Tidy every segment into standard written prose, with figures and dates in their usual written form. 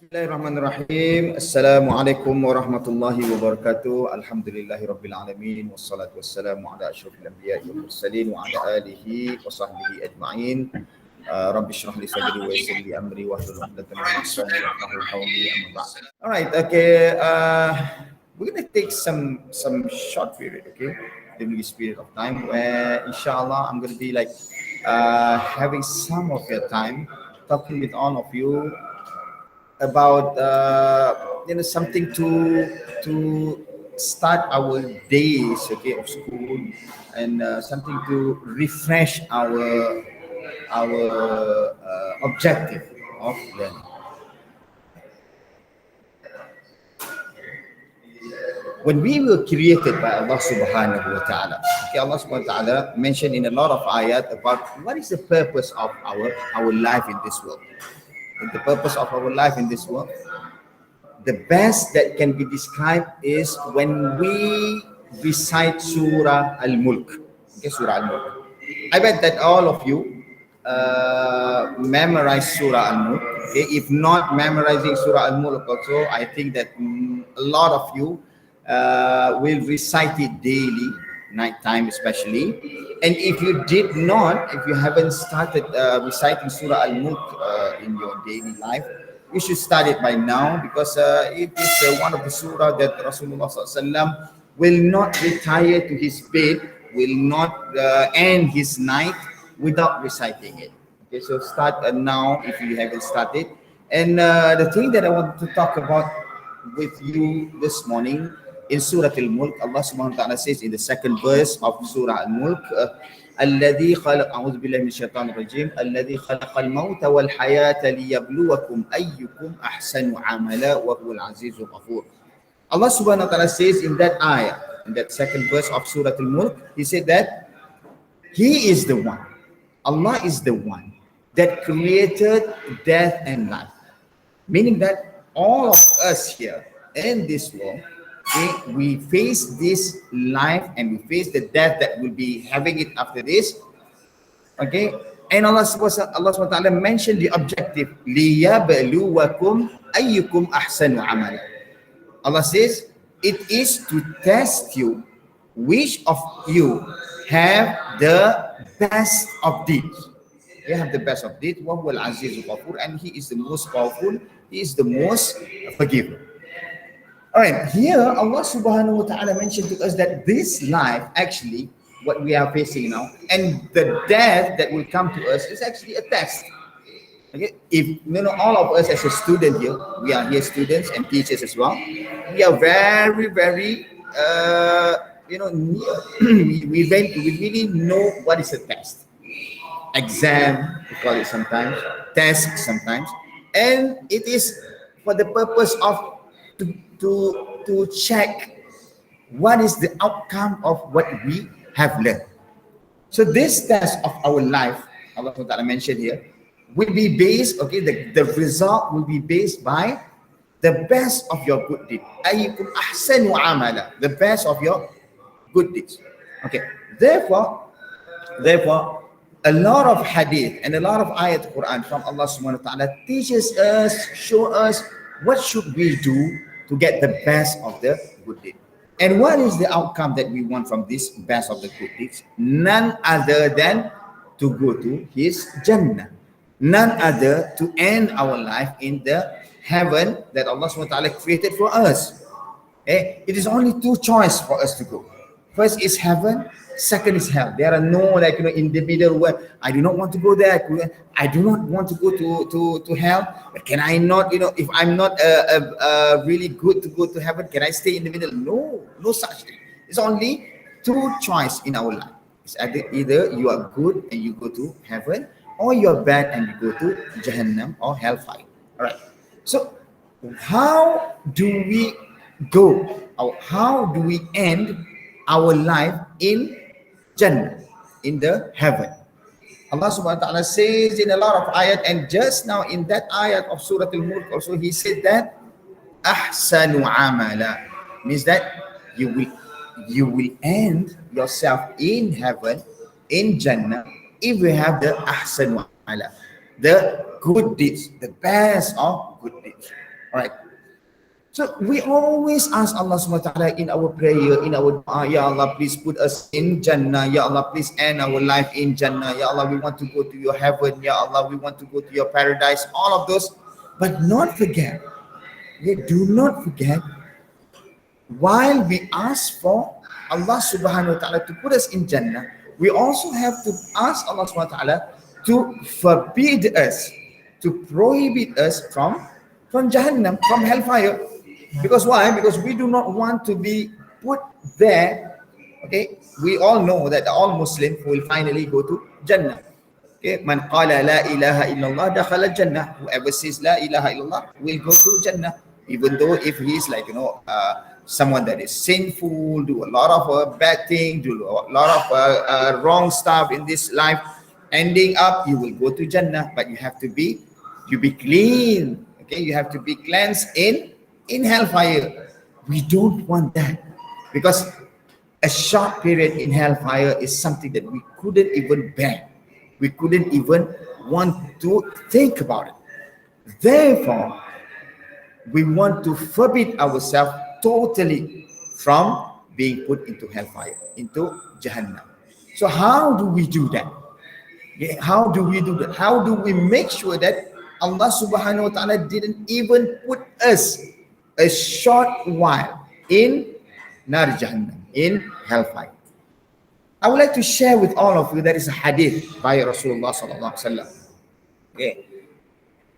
Bismillahirrahmanirrahim. Assalamualaikum warahmatullahi wabarakatuh. Alhamdulillahi rabbil alamin. Wassalatu wassalamu ala asyrafil anbiya'i wal mursalin wa ala alihi wa sahbihi ajma'in. Rabbi shrah li sadri wa yassir li amri wahlul 'uqdatam min lisani yafqahu qawli, amma ba'd. All right, okay. We're going to take some short period, okay? During this period of time where inshallah I'm going to be like having some of your time talking with all of you about something to start our days, okay, of school, and something to refresh our objective of learning. When we were created by Allah subhanahu wa ta'ala, okay, Allah subhanahu wa ta'ala mentioned in a lot of ayat about what is the purpose of our life in this world. The purpose of our life in this world, the best that can be described is when we recite Surah Al-Mulk. Okay, Surah Al-Mulk. I bet that all of you memorize Surah Al-Mulk. Okay, if not memorizing Surah Al-Mulk also, I think that a lot of you will recite it daily, nighttime especially. And if you did not, if you haven't started reciting Surah Al-Mulk in your daily life, you should start it by now, because it is one of the surah that Rasulullah SAW will not retire to his bed, will not end his night without reciting it. Okay, so start now if you haven't started. And the thing that I want to talk about with you this morning, in Surah Al-Mulk, Allah subhanahu wa ta'ala says in the second verse of Surah Al-Mulk, الذي خلق أعوذ بالله من الشيطان الرجيم الذي خلق الموت والحياة ليبلوكم أيكم أحسن عملا وهو العزيز الغفور. Allah subhanahu wa ta'ala says in that ayah, in that second verse of Surah Al-Mulk, He said that He is the one, Allah is the one that created death and life. Meaning that all of us here in this world, we face this life and we face the death that will be having it after this. Okay, and Allah subhanahu wa ta'ala mentioned the objective, liyabluwakum ayyukum ahsanu amala. Allah says it is to test you which of you have the best of deeds. They have the best of deeds. Wa huwal azizul ghafur, and He is the most powerful, He is the most forgiving. All right, here Allah subhanahu wa ta'ala mentioned to us that this life, actually what we are facing now, and the death that will come to us is actually a test. Okay, if all of us as a student here, we are here students and teachers as well, we are very near. we really know what is a test, exam we call it sometimes, test sometimes, and it is for the purpose of to check what is the outcome of what we have learned. So this test of our life, Allah mentioned here, will be based, okay, the result will be based by the best of your good deeds. Ayyukum ahsanu amala, the best of your good deeds. Okay, therefore, a lot of hadith and a lot of ayat Quran from Allah subhanahu wa ta'ala teaches us, show us what should we do to get the best of the good deed. And what is the outcome that we want from this best of the good deeds? None other than to go to His Jannah. None other to end our life in the heaven that Allah SWT created for us. It is only two choices for us to go. First is heaven, second is hell. There are no in the middle where I do not want to go there. I do not want to go to hell. But can I not, if I'm not really good to go to heaven, can I stay in the middle? No such thing. It's only two choices in our life. It's either you are good and you go to heaven, or you are bad and you go to Jahannam or hellfire. All right. So how do we go, or how do we end our life in Jannah, in the heaven? Allah subhanahu wa ta'ala says in a lot of ayat, and just now in that ayat of Surah Al-Mulk also, He said that ahsanu amala, means that you will end yourself in heaven, in Jannah, if you have the ahsanu amala, the good deeds, the best of good deeds. All right. So we always ask Allah subhanahu wa ta'ala in our prayer, in our dua, Ya Allah, please put us in Jannah. Ya Allah, please end our life in Jannah. Ya Allah, we want to go to your heaven. Ya Allah, we want to go to your paradise. All of those. But not forget, do not forget, while we ask for Allah subhanahu wa ta'ala to put us in Jannah, we also have to ask Allah subhanahu wa ta'ala to forbid us, to prohibit us from Jahannam, from hellfire. Because why? Because we do not want to be put there. Okay, we all know that all Muslims will finally go to Jannah. Okay, man qala la ilaha illallah dakhala Jannah. Whoever says la ilaha illallah will go to Jannah, even though if he is like someone that is sinful, do a lot of bad things, do a lot of wrong stuff in this life, ending up you will go to Jannah, but you have to be clean. Okay, you have to be cleansed in hellfire. We don't want that, because a short period in hellfire is something that we couldn't even bear. We couldn't even want to think about it. Therefore, we want to forbid ourselves totally from being put into hellfire, into Jahannam. So how do we do that? How do we do that? How do we make sure that Allah subhanahu wa ta'ala didn't even put us a short while in Nar Jahannam, in hellfire? I would like to share with all of you, there is a hadith by Rasulullah sallallahu alaihi wasallam. Okay.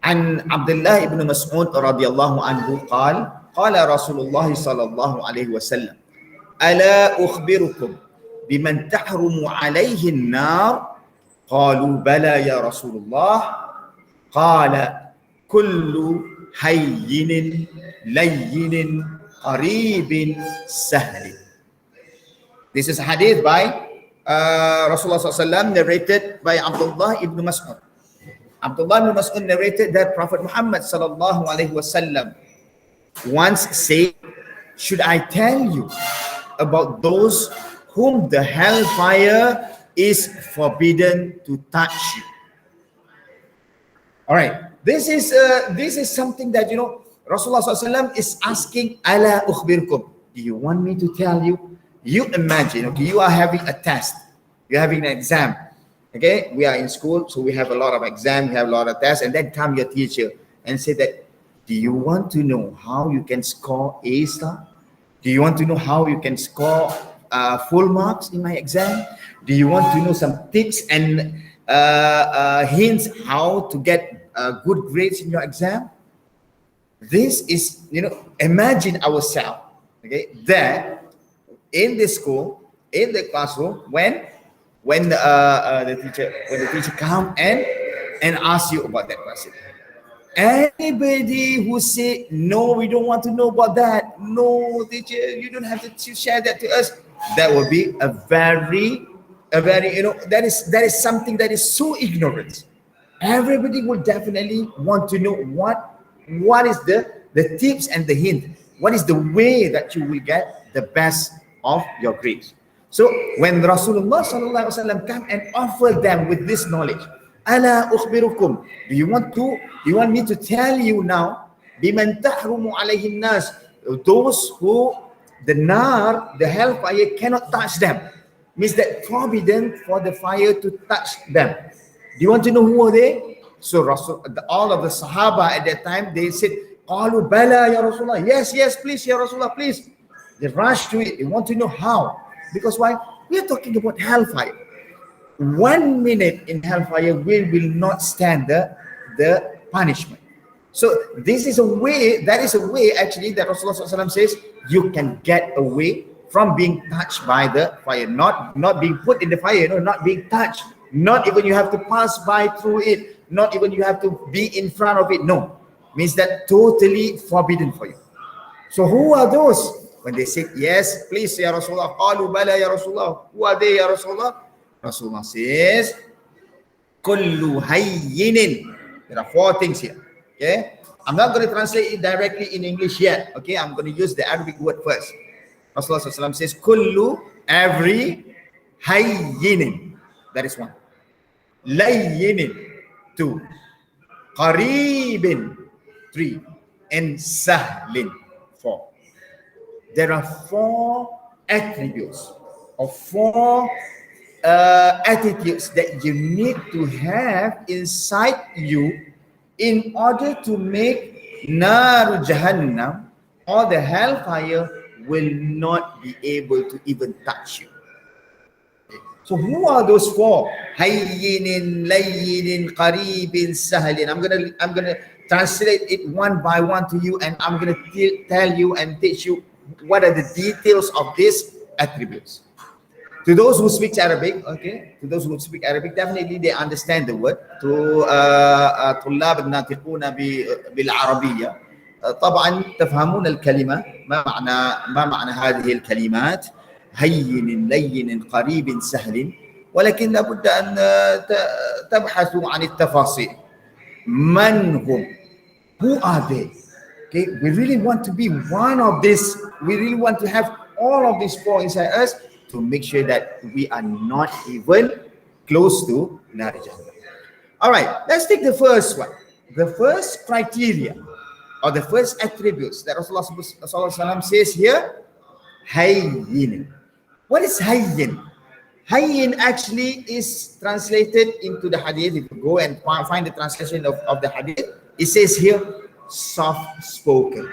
عن عبد الله بن مسعود رضي الله عنه قال قال رسول الله صلى الله عليه وسلم ألا أخبركم بمن تحرم عليه النار قالوا بلى يا رسول الله قال كل هين لين قريب سهل. This is a hadith by Rasulullah SAW, narrated by Abdullah ibn Mas'ud. Abdullah ibn Mas'ud narrated that Prophet Muhammad sallallahu alaihi wasallam once said, should I tell you about those whom the hellfire is forbidden to touch you? All right, this is something that Rasulullah SAW is asking, ala ukhbirkum, do you want me to tell you? You imagine, okay, you are having a test, you're having an exam. Okay, we are in school, so we have a lot of exams, we have a lot of tests, and then come your teacher and say that, do you want to know how you can score A star? Do you want to know how you can score full marks in my exam? Do you want to know some tips and hints how to get good grades in your exam? This is, imagine ourselves, okay, there in the school, in the classroom, when the teacher come and ask you about that question. Anybody who say no, we don't want to know about that, no teacher, you don't have to share that to us, that will be a very that is something that is so ignorant. Everybody will definitely want to know what is the tips and the hint, what is the way that you will get the best of your grades. So when Rasulullah sallallahu alaihi wasallam come and offer them with this knowledge, ala ukhbirukum, do you want me to tell you now, biman tahrumu alaihin nas, those who the nar, the hellfire cannot touch them, means that forbidden for the fire to touch them. Do you want to know who are they? So all of the Sahaba at that time, they said, qalu bala ya Rasulullah, yes, please ya Rasulullah, please. They rush to it, they want to know how. Because why? We are talking about hellfire. 1 minute in hellfire, we will not stand the punishment. So this is a way, actually that Rasulullah SAW says, you can get away from being touched by the fire, not being put in the fire, not being touched, not even you have to pass by through it, not even you have to be in front of it. No, means that totally forbidden for you. So who are those? When they say, yes, please, Ya Rasulullah, qalu bala Ya Rasulullah, who are they, Ya Rasulullah? Rasulullah says, kullu hayyinin. There are 4 things here, okay? I'm not going to translate it directly in English yet, okay? I'm going to use the Arabic word first. Rasulullah SAW says, kullu, every, hayyinin. That is 1. Layyinin, 2. Qareebin, 3. and sahlin. 4. There are 4 attributes or 4 attitudes that you need to have inside you in order to make nar jahannam or the hellfire will not be able to even touch you. So who are those 4? Hayyin Layyin Kareemah Sahlin. I'm gonna translate it one by one to you, and I'm gonna tell you and teach you what are the details of these attributes. To those who speak Arabic, okay, to those who speak Arabic, definitely they understand the word. To طلاب الناطقون بالعربية طبعا تفهمون الكلمة. ما معنى هذه الكلمات؟ هين لين قريب سهل. ولكن لابد أن تبحثوا عن التفاصيل. من هم? Who are they? Okay, we really want to be one of this. We really want to have all of these 4 inside us to make sure that we are not even close to nar jahannam. All right, let's take the first one. The first criteria or the first attributes that Rasulullah says here, hayyin. What is hayyin? Hayyin actually is translated into the hadith. If you go and find the translation of the hadith, it says here, soft spoken.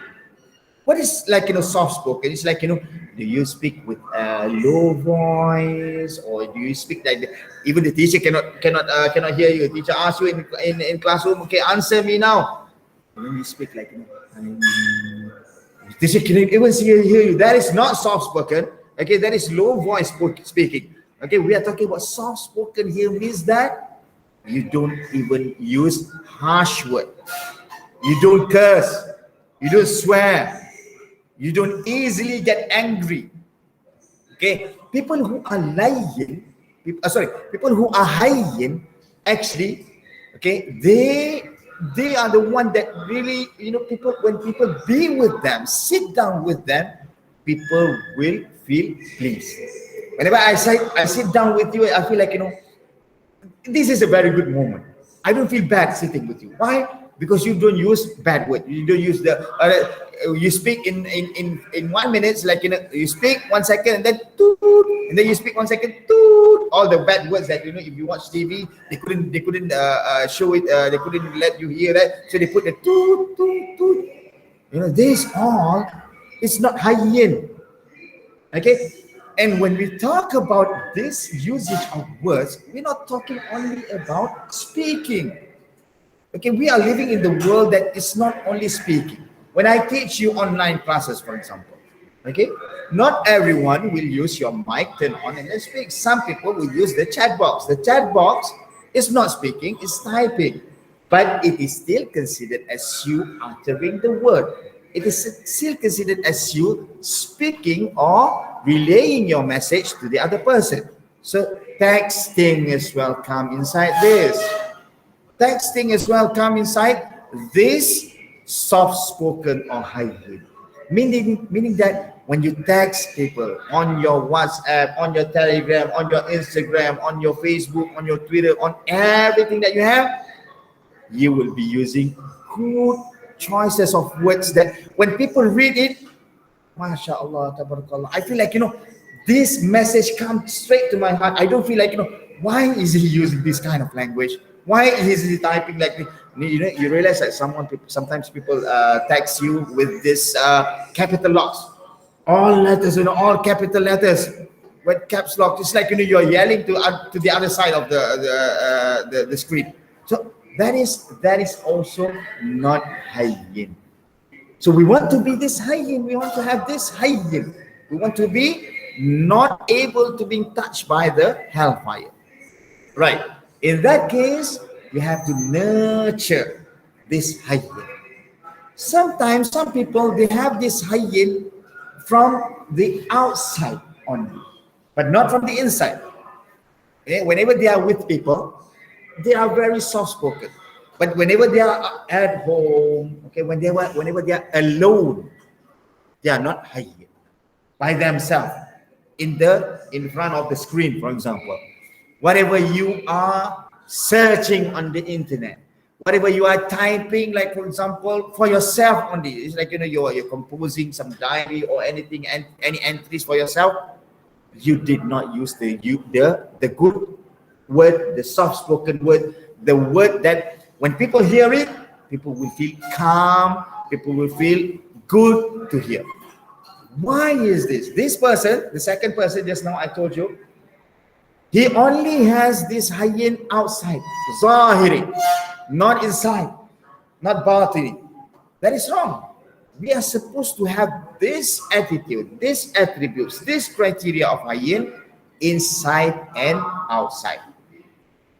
What is like, soft spoken? It's like, do you speak with a low voice, or do you speak like even the teacher cannot hear you? Teacher asks you in classroom, okay, answer me now. And then you speak like, teacher cannot even hear you. That is not soft spoken. Okay, that is low voice speaking. Okay, we are talking about soft spoken here means that you don't even use harsh word. You don't curse. You don't swear. You don't easily get angry. Okay, people who are layyin, people who are hayyin, actually, okay, they are the one that really, people, when people be with them, sit down with them, people will feel pleased. Whenever I sit down with you, I feel like, this is a very good moment. I don't feel bad sitting with you. Why? Because you don't use bad words. You don't use you speak in 1 minute, like, you speak 1 second and then toot, and then you speak 1 second, toot, all the bad words that, if you watch TV, they couldn't show it, they couldn't let you hear that, so they put the toot, toot, toot. This all, it's not hayyin. Okay? And when we talk about this usage of words, we're not talking only about speaking. Okay, we are living in the world that is not only speaking. When I teach you online classes, for example, okay, not everyone will use your mic, turn on and then speak. Some people will use the chat box. The chat box is not speaking, it's typing. But it is still considered as you uttering the word. It is still considered as you speaking or relaying your message to the other person. So texting as well come inside this. Texting as well come inside this soft-spoken or hayyin. Meaning that when you text people on your WhatsApp, on your Telegram, on your Instagram, on your Facebook, on your Twitter, on everything that you have, you will be using good choices of words that when people read it, MashaAllah, Tabarakallah, I feel like, this message comes straight to my heart. I don't feel like, why is he using this kind of language? Why is he typing like this? You realize that sometimes people text you with this capital locks. All letters, all capital letters with caps lock. It's like, you're yelling to the other side of the screen. So that is also not hayyin. So we want to be this hayyin. We want to have this hayyin. We want to be not able to be touched by the hellfire. Right. In that case, we have to nurture this hayyin. Sometimes some people, they have this hayyin from the outside only, but not from the inside. Okay? Whenever they are with people, they are very soft-spoken. But whenever they are at home, okay, whenever they are alone, they are not hayyin by themselves in front of the screen, for example. Whatever you are searching on the internet, Whatever you are typing, like for example, for yourself only, it's like, you're composing some diary or anything, and any entries for yourself, you did not use the good word, the soft spoken word, the word that when people hear it, people will feel calm, people will feel good to hear. Why is this? This person, the second person just now I told you, he only has this hayyin outside, zahiri, not inside, not batini. That is wrong. We are supposed to have this attitude, these attributes, this criteria of hayyin inside and outside.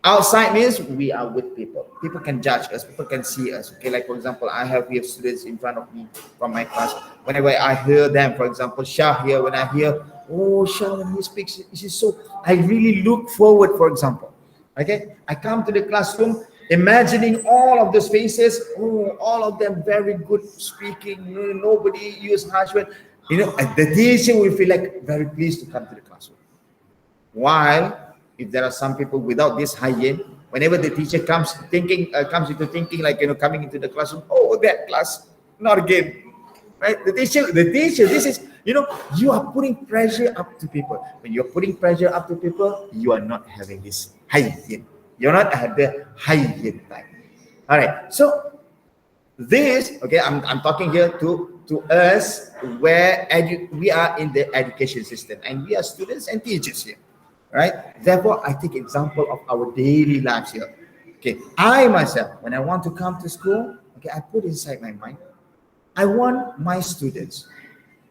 Outside means we are with people. People can judge us. People can see us. Okay, like for example, I have here students in front of me from my class. Whenever I hear them, for example, Shah here, when I hear, oh, Shah, when he speaks, this is so, I really look forward, for example. Okay, I come to the classroom imagining all of those faces, oh, all of them very good speaking, nobody use harsh words. And the teacher will feel like very pleased to come to the classroom. While if there are some people without this hayyin, whenever the teacher comes into thinking like coming into the classroom, oh, that class, not again, right? The teacher, this is you are putting pressure up to people. When you're putting pressure up to people, you are not having this hayyin. You're not at the hayyin time. All right. So this, okay, I'm talking here to us where we are in the education system and we are students and teachers here. Right? Therefore, I take example of our daily lives here. Okay, I myself, when I want to come to school, okay, I put inside my mind, I want my students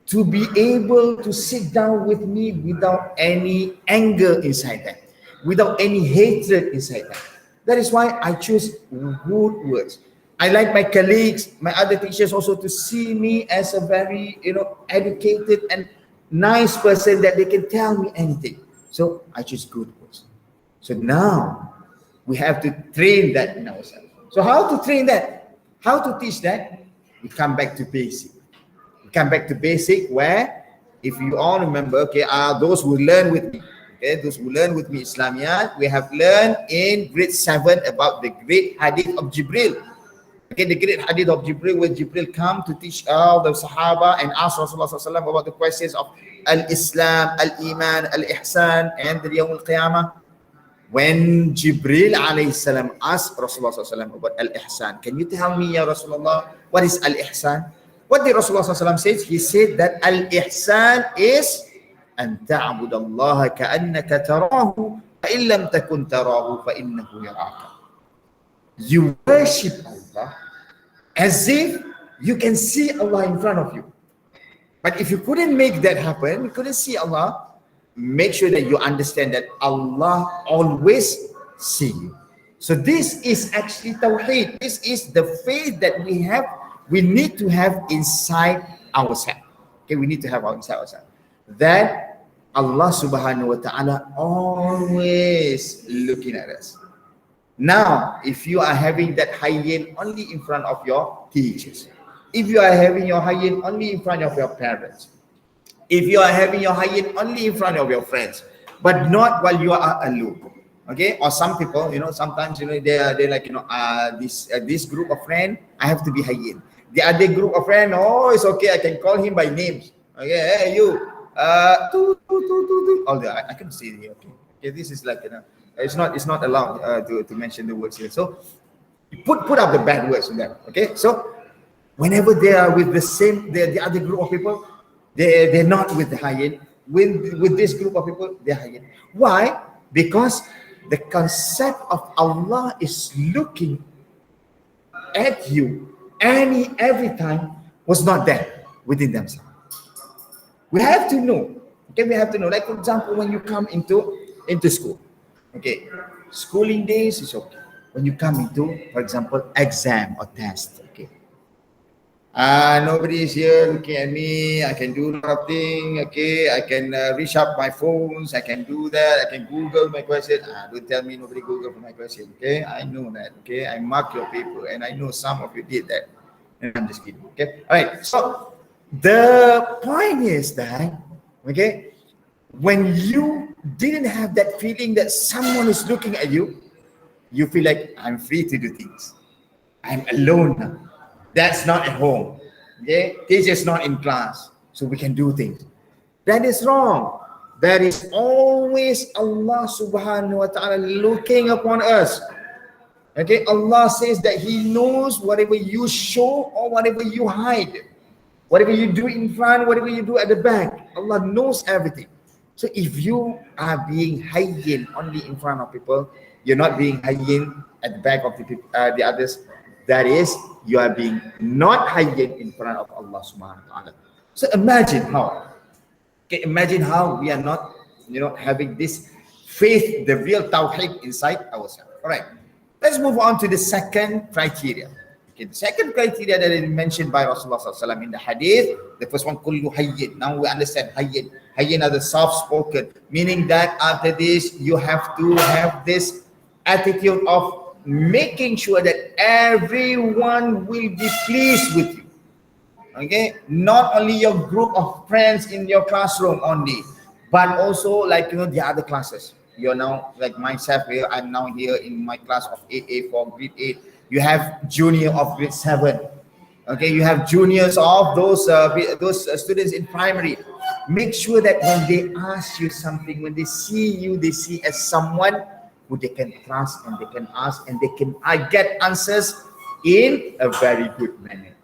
to be able to sit down with me without any anger inside them, without any hatred inside them. That is why I choose good words. I like my colleagues, my other teachers also to see me as a very, educated and nice person that they can tell me anything. So I choose good words. So now we have to train that in ourselves. So how to train that? How to teach that? We come back to basic. We come back to basic where, if you all remember, okay, those who learn with me, okay, those who learn with me Islamiyat, we have learned in grade 7 about the great hadith of Jibril. Okay, the great hadith of Jibril, where Jibril come to teach all the Sahaba and ask Rasulullah SAW about the questions of Al-Islam, Al-Iman, Al-Ihsan, and the Yawm Al-Qiyamah. When Jibril alayhi salam asked Rasulullah SAW about Al-Ihsan, can you tell me, Ya Rasulullah, what is Al-Ihsan? What did Rasulullah SAW say? He said that Al-Ihsan is أن تعبد الله كأنك تراه فإن لم تكن تراه فإنه يراك. You worship Allah as if you can see Allah in front of you. But if you couldn't make that happen, you couldn't see Allah, make sure that you understand that Allah always see you. So this is actually Tawheed. This is the faith that we need to have inside ourselves. Okay, we need to have inside ourselves. That Allah subhanahu wa ta'ala always looking at us. Now, if you are having that hayyin only in front of your teachers, if you are having your hayyin only in front of your parents, if you are having your hayyin only in front of your friends, but not while you are alone, okay? Or some people, sometimes, they're like, this group of friends, I have to be hayyin. The other group of friends, oh, it's okay, I can call him by names. Okay, hey, you, all that, I can see it here, okay? Okay, this is like, it's not allowed to mention the words here. So put up the bad words in there. Okay. So whenever they are with the other group of people, they're not with the hayyin. With this group of people, they're hayyin. Why? Because the concept of Allah is looking at you every time was not there within themselves. We have to know. Okay, we have to know. Like for example, when you come into school. Okay, schooling days is okay. When you come into, for example, exam or test, okay. Nobody is here looking at me. I can do a lot of things. Okay, I can reach up my phones. I can do that. I can Google my question. Don't tell me nobody Google for my question. Okay, I know that. Okay, I mark your paper, and I know some of you did that. And I'm just kidding. Okay, all right. So the point is that, okay, when you didn't have that feeling that someone is looking at you, you feel like I'm free to do things. I'm alone now. That's not at home. Okay, teacher's not in class, so we can do things. That is wrong. There is always Allah subhanahu wa ta'ala looking upon us. Okay, Allah says that He knows whatever you show or whatever you hide. Whatever you do in front, whatever you do at the back, Allah knows everything. So if you are being hayyin only in front of people, you're not being hayyin at the back of the others. That is, you are being not hayyin in front of Allah subhanahu wa ta'ala. So imagine how. Okay, imagine how we are not, having this faith, the real tawheed inside ourselves. All right. Let's move on to the second criteria. Okay, the second criteria that is mentioned by Rasulullah SAW in the hadith, the first one, kullu hayyin. Now we understand hayyin. Hayyin are the soft-spoken, meaning that after this, you have to have this attitude of making sure that everyone will be pleased with you. Okay, not only your group of friends in your classroom only, but also like the other classes. You're now like myself here. I'm now here in my class of 8A for grade 8. You have junior of grade 7. Okay, you have juniors of those students in primary. Make sure that when they ask you something, when they see you, they see as someone who they can trust and they can ask and they can get answers in a very good manner.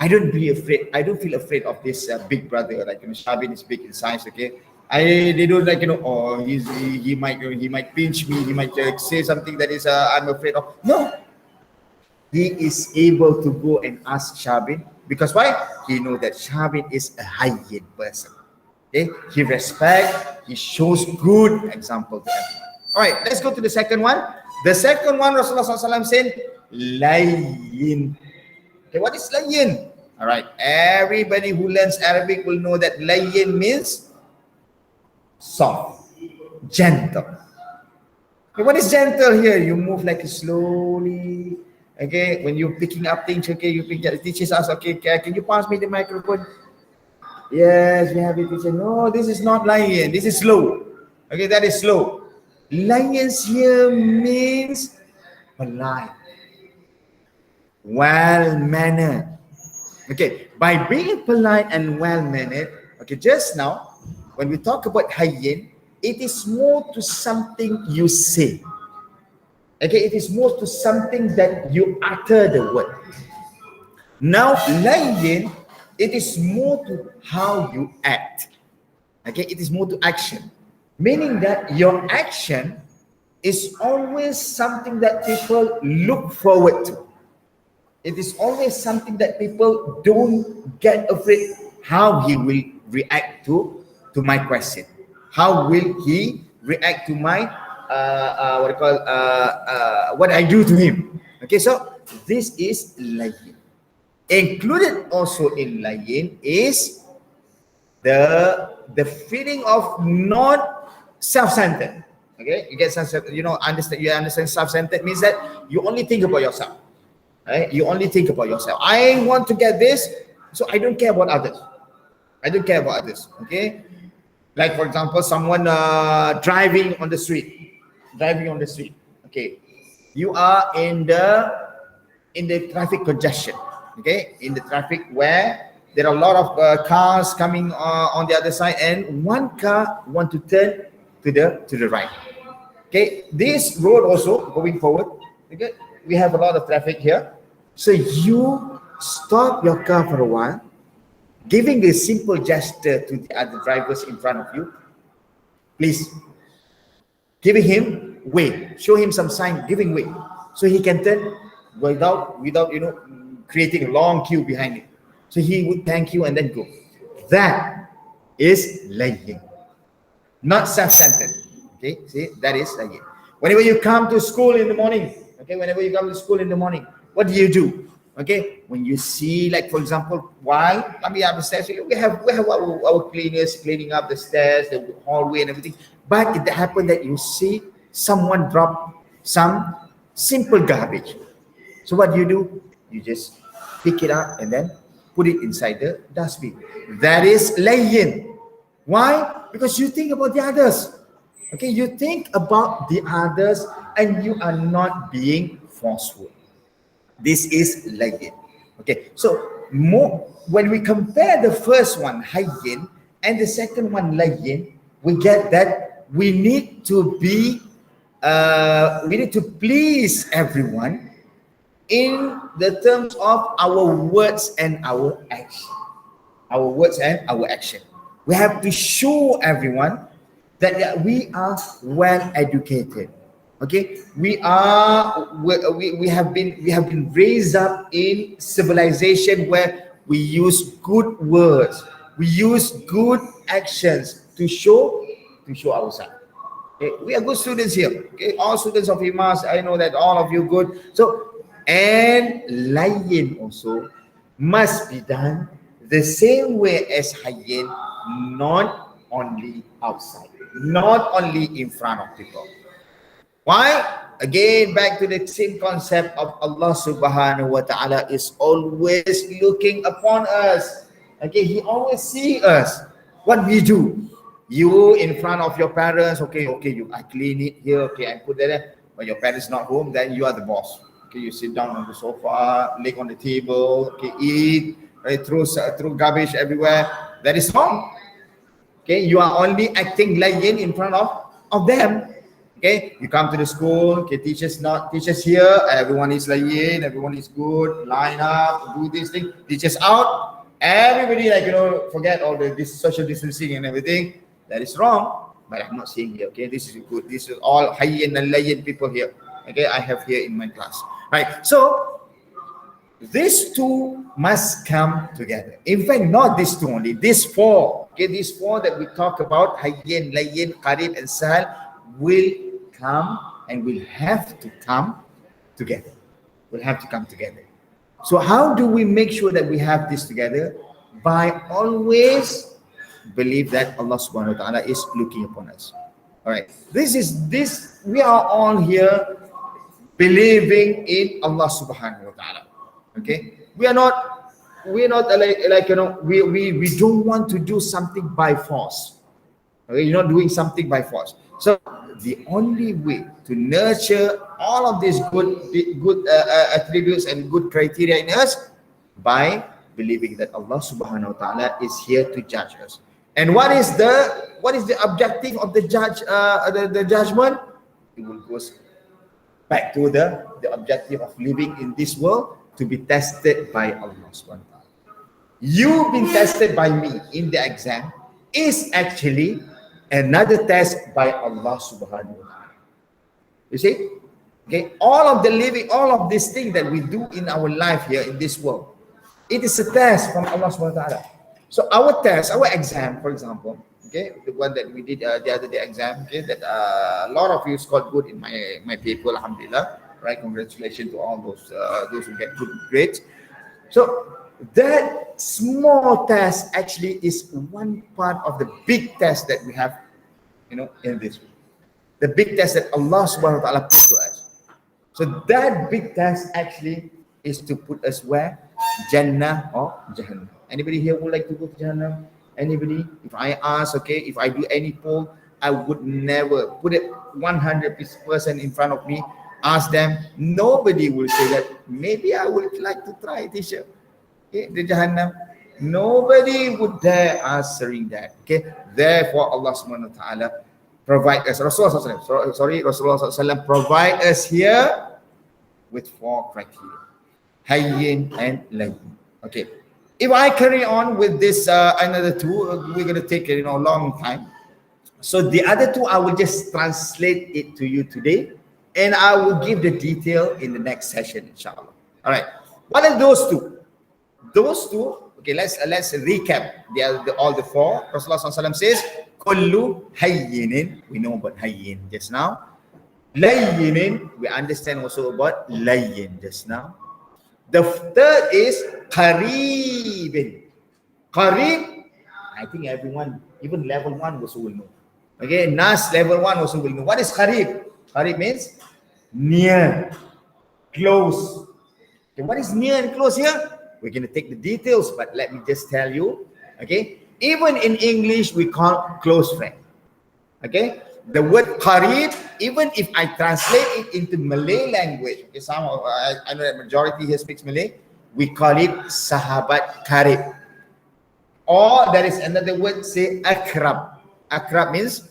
I don't be afraid. I don't feel afraid of this big brother. Like Shabin is big in size. Okay, they don't like oh he might pinch me. He might say something that is I'm afraid of. No, he is able to go and ask Shabin because why? He knows that Shabin is a hayyin person. Okay, he respect. He shows good example to everyone. All right, let's go to the second one. The second one, Rasulullah SAW said, layyin. Okay, what is layyin? All right, everybody who learns Arabic will know that layyin means soft, gentle. Okay, what is gentle here? You move like slowly. Okay, when you're picking up things, okay, you pick up, teachers ask, okay, can you pass me the microphone? Yes, we have it, teacher. No, this is not layyin. This is slow. Okay, that is slow. Layyin here means polite, well-mannered. Okay, by being polite and well-mannered, okay, just now, when we talk about hayyin, it is more to something you say. Okay, it is more to something that you utter the word. Now, layyin, it is more to how you act. Okay, it is more to action. Meaning that your action is always something that people look forward to. It is always something that people don't get afraid how he will react to my question. How will he react to my what I do to him? Okay, so this is layyin. Included also in layyin is the feeling of not self-centered. Okay, you get self-centered. You understand self-centered means that you only think about yourself. Right? You only think about yourself. I want to get this, so I don't care about others. I don't care about others. Okay, like for example, someone driving on the street. Okay, you are in the traffic congestion. Okay, in the traffic where there are a lot of cars coming on the other side, and one car want to turn to the right. Okay, this road also going forward. Okay, we have a lot of traffic here. So you stop your car for a while, giving a simple gesture to the other drivers in front of you. Please, giving him way, show him some sign, giving way, so he can turn without creating a long queue behind him. So he would thank you and then go. That is layyin, not self-centered. Okay, see, that is layyin. Whenever you come to school in the morning, what do? Okay, when you see, like for example, while we have the stairs, we have our cleaners cleaning up the stairs, the hallway, and everything. But it happened that you see someone drop some simple garbage. So what do? You just pick it up and then put it inside the dustbin. That is layyin. Why? Because you think about the others. Okay, you think about the others and you are not being forceful. This is layyin. Okay, so more when we compare the first one hayyin and the second one layyin, we get that we need to please everyone in the terms of our words and our action. Our words and our action. We have to show everyone that we are well educated. Okay, we have been raised up in civilization where we use good words, we use good actions to show ourselves. Okay, we are good students here. Okay, all students of Imas, I know that all of you good. So, and layyin also must be done the same way as hayyin, not only outside, not only in front of people. Why? Again, back to the same concept of Allah subhanahu wa ta'ala is always looking upon us. Okay, He always see us. What we do. You in front of your parents, okay, I clean it here, okay, I put that there. When your parents not home, then you are the boss. Okay, you sit down on the sofa, leg on the table, okay, eat, right, throw garbage everywhere. That is wrong. Okay, you are only acting layyin in front of them. Okay, you come to the school, okay, teachers here, everyone is layyin, everyone is good, line up, do this thing. Teachers out, everybody forget all this social distancing and everything. That is wrong, but I'm not saying here. Okay, this is good. This is all hayyin and layyin people here. Okay, I have here in my class. Right, so these two must come together. In fact, not these two only, these four. Okay, these four that we talk about, Hayyin, Layyin, Qareeb, and Sahal, will come and will have to come together. Will have to come together. So how do we make sure that we have this together? By always believe that Allah subhanahu wa ta'ala is looking upon us. All right. We are all here believing in Allah subhanahu wa ta'ala. Okay, we're not we don't want to do something by force. Okay, you're not doing something by force. So the only way to nurture all of these good attributes and good criteria in us by believing that Allah subhanahu wa ta'ala is here to judge us. And what is the objective of the judgment? It will go back to the objective of living in this world, to be tested by Allah subhanahu wa ta'ala. You being tested by me in the exam is actually another test by Allah subhanahu wa ta'ala. You see? Okay, all of these things that we do in our life here in this world, it is a test from Allah subhanahu wa ta'ala. So our exam, for example, okay, the one that we did the other day exam, okay, that a lot of you scored good in my paper, alhamdulillah. Right, congratulations to all those who get good grades. So that small test actually is one part of the big test that we have, in this. The big test that Allah subhanahu wa ta'ala put to us. So that big test actually is to put us where? Jannah or Jahannam. Anybody here would like to go to Jahannam? Anybody? If I ask, okay, if I do any poll, I would never put it 100% in front of me. Ask them, nobody will say that maybe I would like to try, teacher. Okay, the Jahannam. Nobody would dare answering that. Okay, therefore Allah subhanahu wa ta'ala provide us, Rasulullah SAW provide us here with four criteria: Hayyin and Layyin. Okay, if I carry on with this another two, we're going to take a long time. So the other two, I will just translate it to you today, and I will give the detail in the next session, inshallah. All right. What are those two? Those two. Okay. Let's recap all the four. Rasulullah SAW says, "Kullu hayyinin." We know about hayyin just now. Layyinin. We understand also about layyin just now. The third is qareebin. Qareeb. I think everyone, even level 1 also will know. Okay. Nas level 1 also will know. What is qareeb? Qareeb means near, close. Okay, what is near and close here? We're going to take the details, but let me just tell you. Okay, even in English we call close friend. Okay, The word Kareem, even if I translate it into Malay language, okay, I know that majority here speaks Malay, we call it Sahabat Kareem. Or there is another word, say Akrab. Akrab means,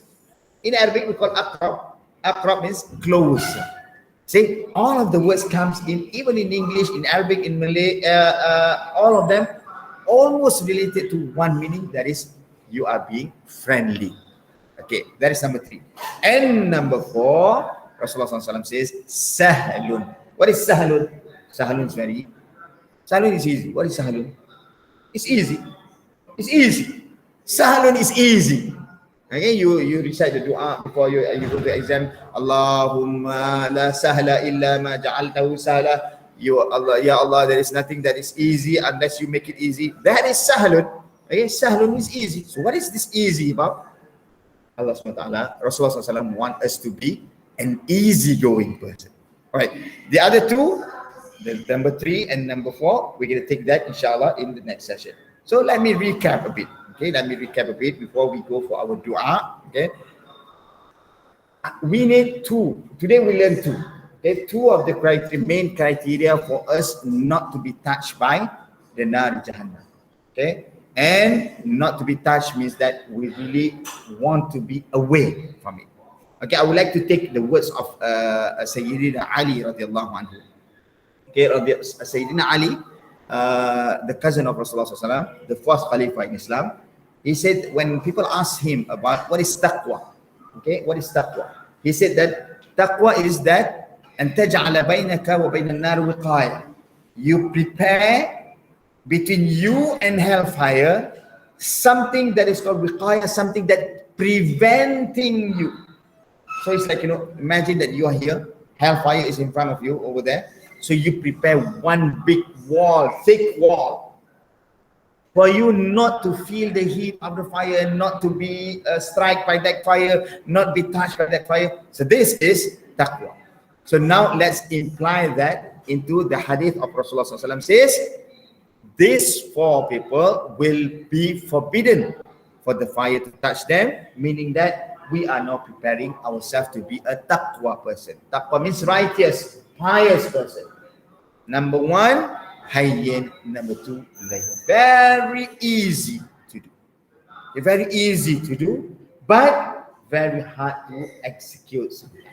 in Arabic we call Akrab. Akrab means close. See, all of the words comes in, even in English, in Arabic, in Malay, all of them almost related to one meaning, that is, you are being friendly. Okay, that is number 3. And number 4, Rasulullah SAW says, Sahlun. What is Sahlun? Sahlun is easy. What is Sahlun? It's easy. It's easy. Sahlun is easy. Okay, you recite the dua before you go to the exam. Allahumma la sahla illa ma ja'altahu sahla. Allah, ya Allah, there is nothing that is easy unless you make it easy. That is sahlun. Okay, sahlun is easy. So what is this easy about? Allah SWT, Rasulullah SAW want us to be an easygoing person. All right. The other two, the number 3 and number 4, we're going to take that inshallah in the next session. So let me recap a bit. Okay, let me recap a bit before we go for our dua. Okay, we need 2. Today we learn 2. Okay, 2 of the main criteria for us not to be touched by the nar jahannam. Okay, and not to be touched means that we really want to be away from it. Okay, I would like to take the words of Sayyidina Ali radiallahu anhu. Okay, Sayyidina Ali, the cousin of Rasulullah SAW, the first Khalifa in Islam, he said when people ask him about what is taqwa, okay, what is taqwa? He said that taqwa is that an taj'ala baynaka wa bayna an-nar wiqaya. You prepare between you and hellfire something that is called wiqaya, something that preventing you. So it's like, imagine that you are here, hellfire is in front of you over there. So you prepare one big wall, thick wall, for you not to feel the heat of the fire, not to be struck by that fire, not be touched by that fire. So this is taqwa. So now let's imply that into the hadith of Rasulullah SAW says, these 4 people will be forbidden for the fire to touch them, meaning that we are now preparing ourselves to be a taqwa person. Taqwa means righteous, pious person. Number 1, Hayyin. Number 2, Layyin. Very easy to do. Very easy to do, but very hard to execute sometimes.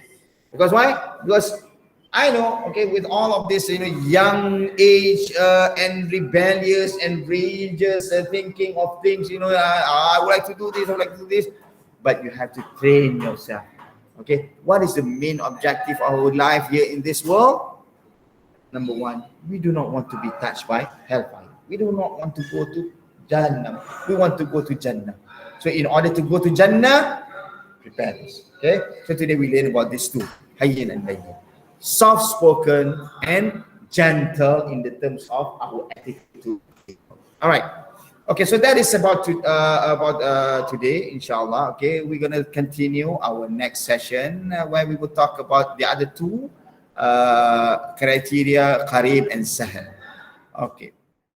Because why? Because I know, okay, with all of this, young age and rebellious and rages thinking of things, I would like to do this, I would like to do this, but you have to train yourself. Okay, what is the main objective of our life here in this world? Number 1, we do not want to be touched by hellfire. We do not want to go to Jannah. We want to go to Jannah. So in order to go to Jannah, prepare this. Okay? So today we learn about these 2, Hayyin and Layyin. Soft-spoken and gentle in the terms of our attitude. All right. Okay, so that is about today, inshallah. Okay, we're going to continue our next session where we will talk about the other 2 criteria, Kareem and Sahl. Okay.